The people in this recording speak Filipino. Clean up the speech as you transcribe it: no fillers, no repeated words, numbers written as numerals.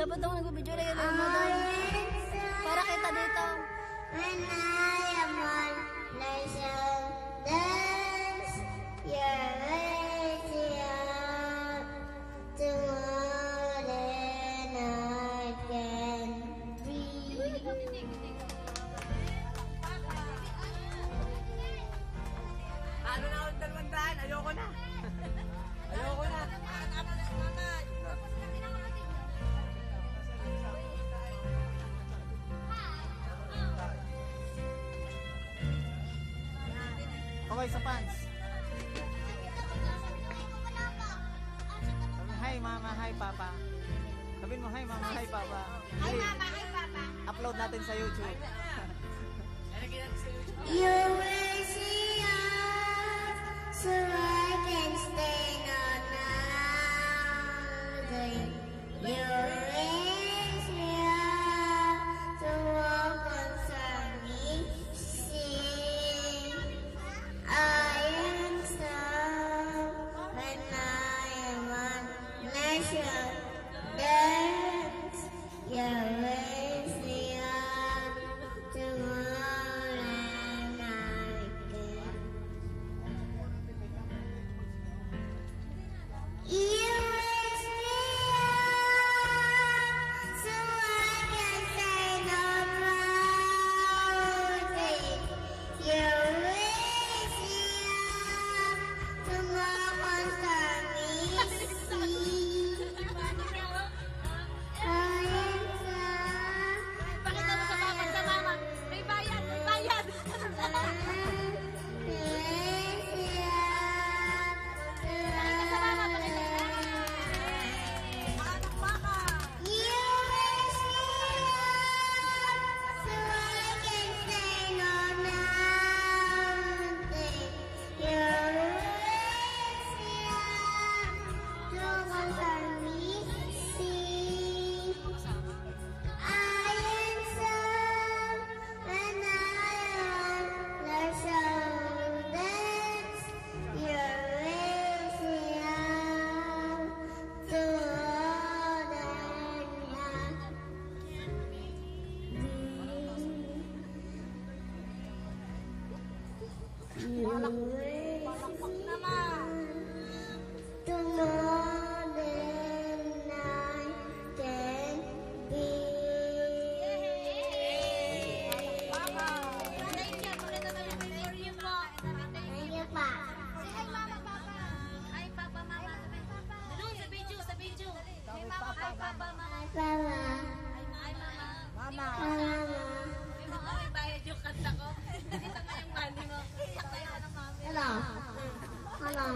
Dapat daw nag-video lang yung mo doon. Para kita dito. When I am on nation dance, you're easier to more than I can breathe. Ano na ang 200? Ayoko na. Ayoko na. Okay, sa pants. Hi mama, hi papa. Sabihin mo hi mama, hi papa. Hi mama, hi papa. Upload natin sa YouTube. You will see us, so I can stay on day. You will see us, to walk on sunny sea. I am strong when I am on national dance. You will see us, to more than I can. You will see us, so I can say no proudly. You will see us, to walk on sunny sea. I am strong. Pakita mo sa papa, sa mama. May bayad, may bayad. Palakpak naman. To more than I can be. Mama. Thank you. Tuloy na naman. Thank you po. Thank you pa. Say hi, mama, papa. Hi, papa, mama. Doon, sa video, sa video. Hi, mama, hi, papa, mama. Hi, Papa. Hi, mama. Mama. Mama. May mga may bayad yung kanta ko. Dito na yung money mo. Sakay ka ng mami. Hello. Hello.